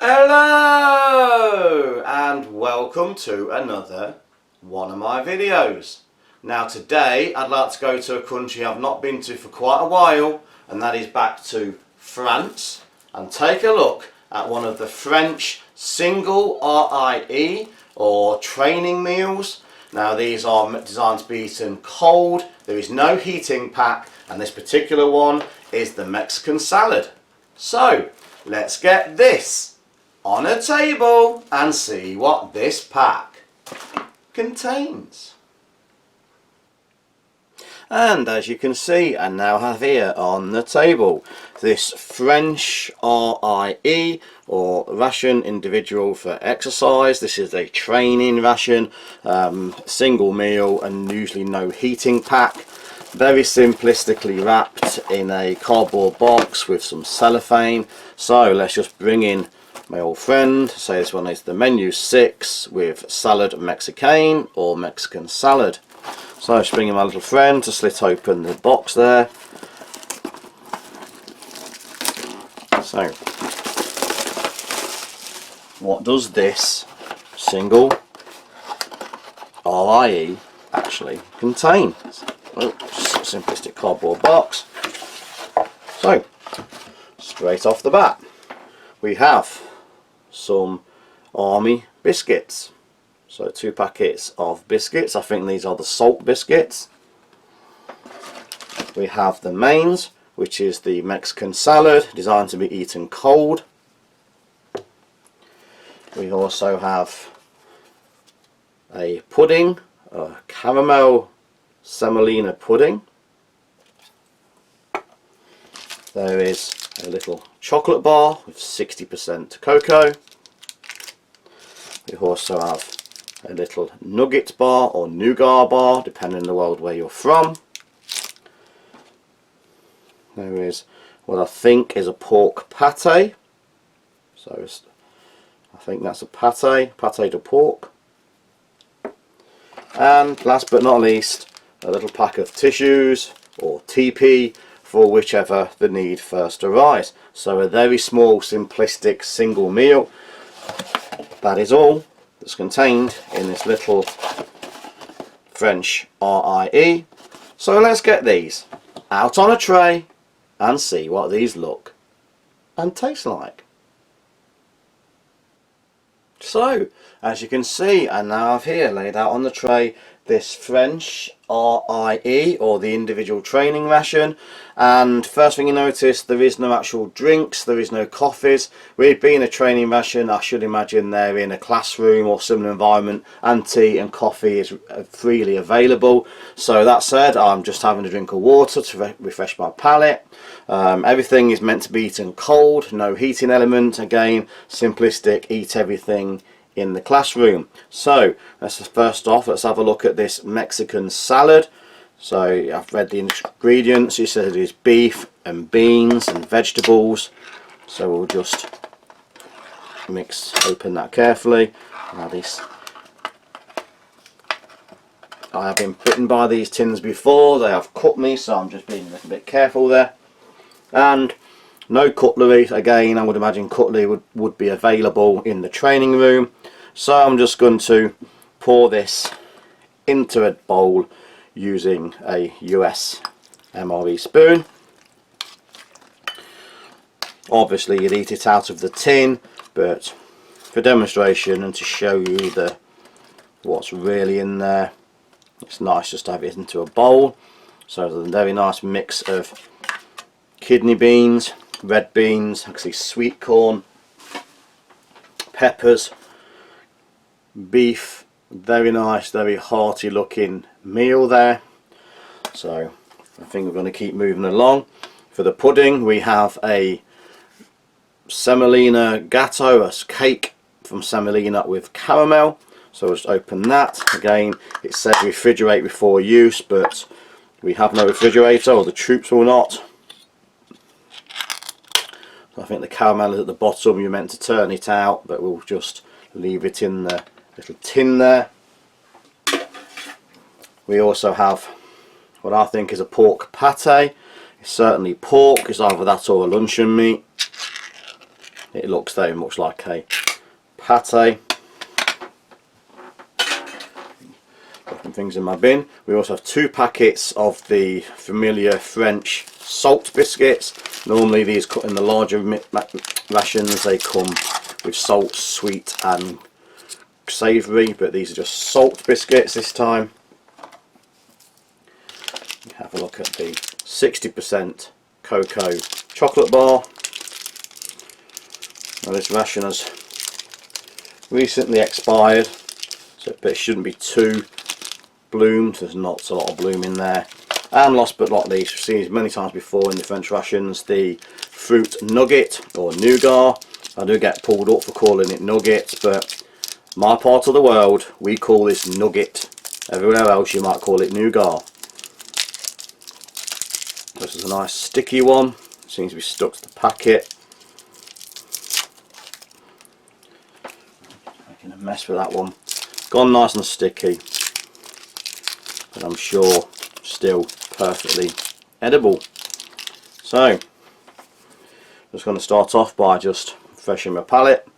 Hello and welcome to another one of my videos. Now today I'd like to go to a country I've not been to for quite a while, and that is back to France, and take a look at one of the French single R.I.E or training meals. Now these are designed to be eaten cold, there is no heating pack, and this particular one is the Mexican salad. So let's get this on a table and see what this pack contains. And as you can see, I now have here on the table this French R.I.E or ration individual for exercise. This is a training ration, single meal and usually no heating pack. Very simplistically wrapped in a cardboard box with some cellophane. So let's just bring in my old friend. Say this one is the menu 6 with salad Mexicaine or Mexican salad. So just bring in my little friend to slit open the box there. So what does this single R.I.E actually contain? Oh, simplistic cardboard box. So straight off the bat we have some army biscuits. So 2 packets of biscuits. I think these are the salt biscuits. We have the mains, which is the Mexican salad designed to be eaten cold. We also have a pudding, a caramel semolina pudding. There is a little chocolate bar with 60% cocoa. We also have a little nugget bar or nougat bar, depending on the world where you're from. There is what I think is a pork pate. So I think that's a pate de pork. And last but not least, a little pack of tissues or TP for whichever the need first arise. So a very small, simplistic single meal. That is all that's contained in this little French R.I.E. So let's get these out on a tray and see what these look and taste like. So as you can see, I now have here laid out on the tray this French R.I.E or the individual training ration, and first thing you notice, there is no actual drinks, there is no coffees. With being a training ration, I should imagine they're in a classroom or similar environment, and tea and coffee is freely available. So that said, I'm just having a drink of water to refresh my palate. Everything is meant to be eaten cold, no heating element. Again, simplistic, eat everything in the classroom. So let's first off, let's have a look at this Mexican salad. So I've read the ingredients. It says it is beef and beans and vegetables. So we'll just open that carefully. Now this, I have been bitten by these tins before. They have cut me, so I'm just being a little bit careful there. And no cutlery. Again, I would imagine cutlery would be available in the training room. So I'm just going to pour this into a bowl using a US MRE spoon. Obviously you'd eat it out of the tin, but for demonstration and to show you what's really in there, it's nice just to have it into a bowl. So there's a very nice mix of kidney beans, red beans, actually sweet corn, peppers, beef. Very nice, very hearty looking meal there. So I think we're going to keep moving along. For the pudding, we have a semolina gâteau, a cake from semolina with caramel. So I'll just open that. Again, it says refrigerate before use, but we have no refrigerator, or the troops will not. So I think the caramel is at the bottom. You're meant to turn it out, but we'll just leave it in the little tin there. We also have what I think is a pork pate. It's certainly pork, it's either that or a luncheon meat. It looks very much like a pate. Putting things in my bin. We also have 2 packets of the familiar French salt biscuits. Normally these cut in the larger rations, they come with salt, sweet and savoury, but these are just salt biscuits this time. Have a look at the 60% cocoa chocolate bar. Now this ration has recently expired, so but it shouldn't be too bloomed. There's not a lot of bloom in there. And last but not least, we've seen it many times before in the French rations, the fruit nugget or nougat. I do get pulled up for calling it nuggets, but my part of the world we call this nugget. Everywhere else you might call it nougat. This is a nice sticky one. Seems to be stuck to the packet. Making a mess with that one. Gone nice and sticky, but I'm sure still perfectly edible. So, just going to start off by just refreshing my palate,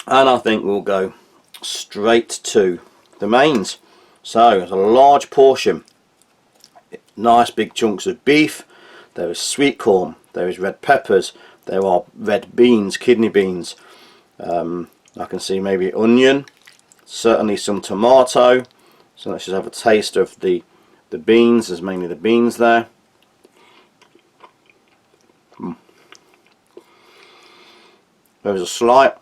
and I think we'll go straight to the mains. So, there's a large portion, nice big chunks of beef. There is sweet corn, there is red peppers, there are red beans, kidney beans. I can see maybe onion, certainly some tomato. So let's just have a taste of the beans. There's mainly the beans there. There is a slight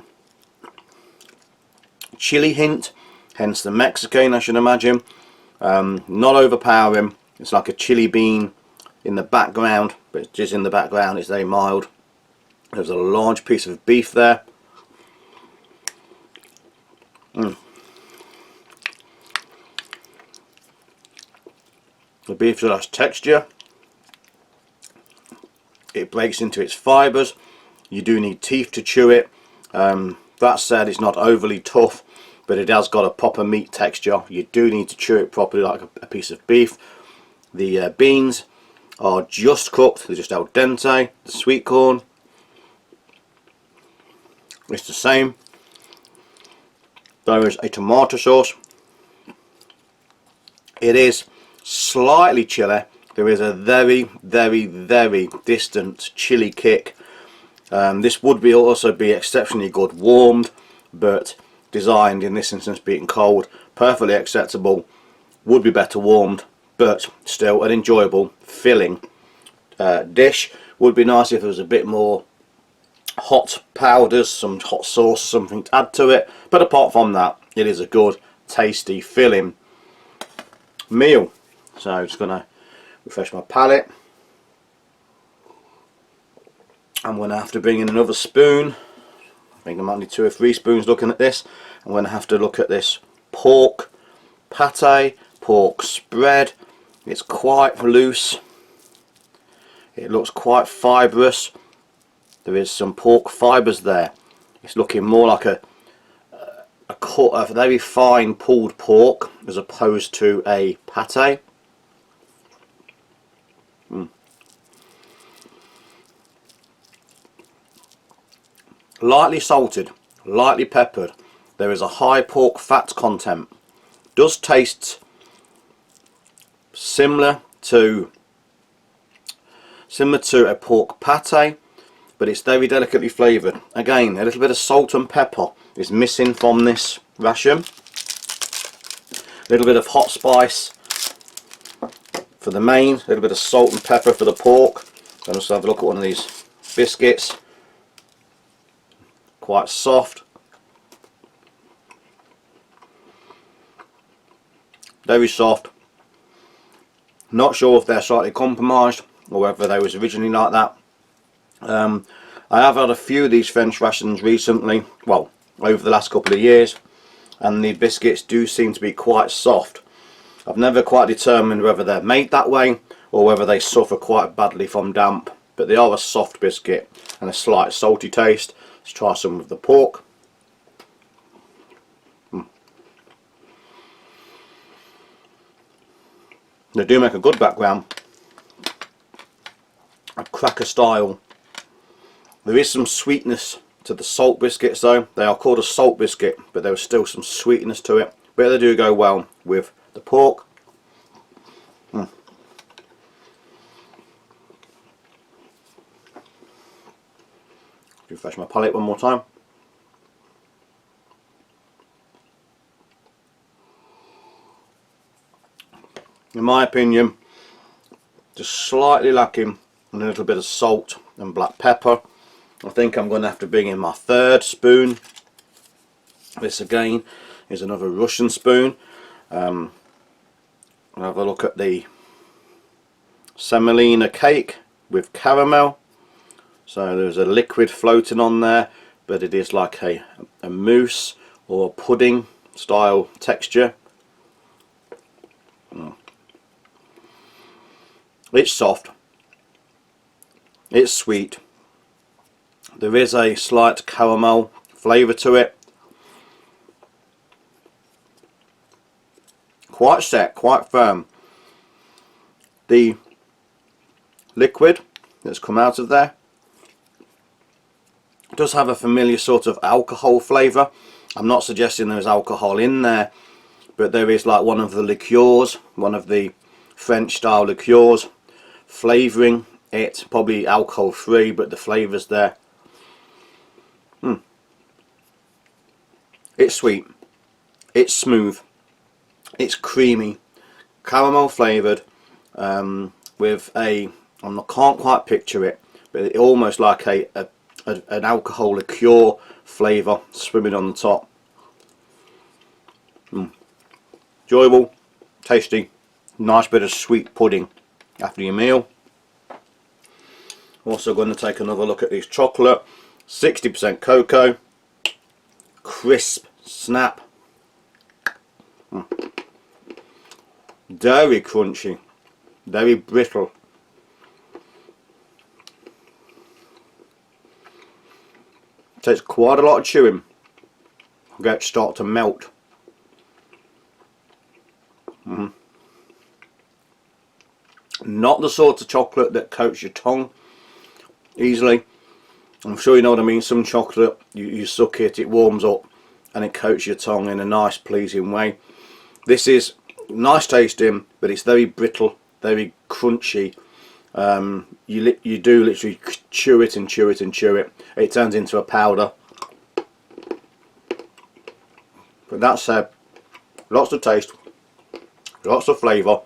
chili hint, hence the Mexicaine, I should imagine. Not overpowering. It's like a chili bean in the background, but it's just in the background. It's very mild. There's a large piece of beef there. The beef has texture. It breaks into its fibres. You do need teeth to chew it. That said, it's not overly tough, but it has got a proper meat texture. You do need to chew it properly like a piece of beef. The beans are just cooked, they're just al dente. The sweet corn, it's the same. There is a tomato sauce. It is slightly chilly. There is a very, very, very distant chili kick. This would also be exceptionally good warmed, but designed in this instance being cold. Perfectly acceptable. Would be better warmed, but still an enjoyable, filling dish. Would be nice if there was a bit more hot powders, some hot sauce, something to add to it. But apart from that, it is a good, tasty, filling meal. So I'm just going to refresh my palate. I'm going to have to bring in another spoon. I think I might need 2 or 3 spoons looking at this. I'm going to have to look at this pork pate, pork spread. It's quite loose. It looks quite fibrous. There is some pork fibres there. It's looking more like a very fine pulled pork as opposed to a pate. Lightly salted, lightly peppered. There is a high pork fat content. Does taste similar to a pork pate, but it's very delicately flavoured. Again, a little bit of salt and pepper is missing from this ration. A little bit of hot spice for the main, a little bit of salt and pepper for the pork. And also have a look at one of these biscuits. Quite soft. Very soft. Not sure if they're slightly compromised or whether they was originally like that. I have had a few of these French rations recently, well, over the last couple of years, and the biscuits do seem to be quite soft. I've never quite determined whether they're made that way or whether they suffer quite badly from damp, but they are a soft biscuit and a slight salty taste. Let's try some of the pork. They do make a good background. A cracker style There is some sweetness to the salt biscuits though. They are called a salt biscuit, but there is still some sweetness to it. But they do go well with the pork. Refresh my palate one more time. In my opinion, just slightly lacking in a little bit of salt and black pepper. I think I'm going to have to bring in my third spoon. This again is another Russian spoon. I'll have a look at the semolina cake with caramel. So there's a liquid floating on there, but it is like a mousse or a pudding style texture. It's soft, it's sweet, there is a slight caramel flavour to it, quite set, quite firm. The liquid that's come out of there does have a familiar sort of alcohol flavour. I'm not suggesting there's alcohol in there, but there is like one of the liqueurs, one of the French style liqueurs flavouring it, probably alcohol free, but the flavour's there. It's sweet, it's smooth, it's creamy, caramel flavoured, with a, I can't quite picture it, but it almost like an alcohol liqueur flavour swimming on the top. Enjoyable, tasty, nice bit of sweet pudding after your meal. Also going to take another look at this chocolate. 60% cocoa, crisp snap, very crunchy, very brittle. Takes quite a lot of chewing. I'll get it start to melt. Not the sort of chocolate that coats your tongue easily. I'm sure you know what I mean. Some chocolate, you suck it, it warms up and it coats your tongue in a nice pleasing way. This is nice tasting, but it's very brittle, very crunchy. You do literally chew it and chew it and chew it. It turns into a powder. But that said, lots of taste, lots of flavour.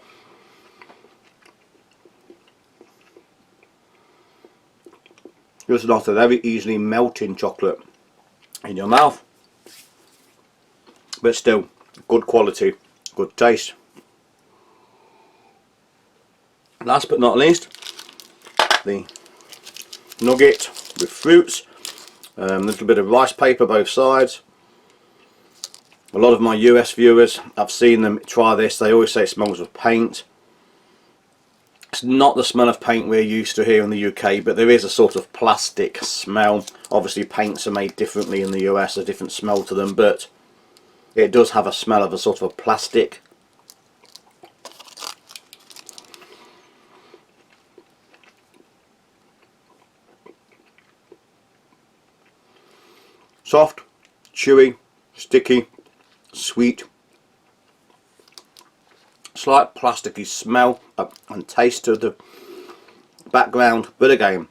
Just not a very easily melting chocolate in your mouth, but still good quality, good taste. Last but not least, the nugget with fruits, a little bit of rice paper both sides. A lot of my US viewers, I've seen them try this, they always say it smells of paint. It's not the smell of paint we're used to here in the UK, but there is a sort of plastic smell. Obviously paints are made differently in the US, a different smell to them, but it does have a smell of a sort of a plastic. Soft, chewy, sticky, sweet, slight plasticky smell and taste to the background, but again,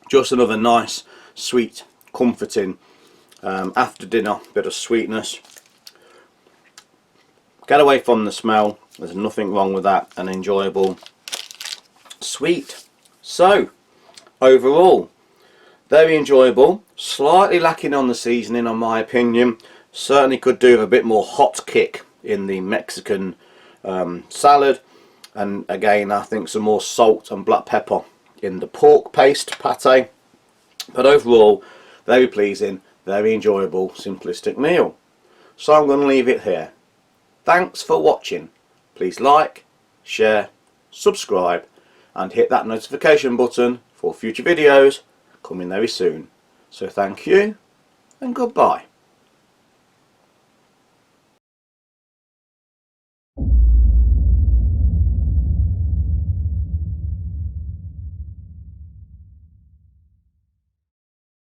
just another nice, sweet, comforting after dinner bit of sweetness. Get away from the smell, there's nothing wrong with that, and enjoyable sweet. So overall, very enjoyable, slightly lacking on the seasoning in my opinion. Certainly could do with a bit more hot kick in the Mexican salad, and again I think some more salt and black pepper in the pork paste pate. But overall, very pleasing, very enjoyable, simplistic meal. So I'm going to leave it here. Thanks for watching. Please like, share, subscribe and hit that notification button for future videos coming very soon. So thank you and goodbye.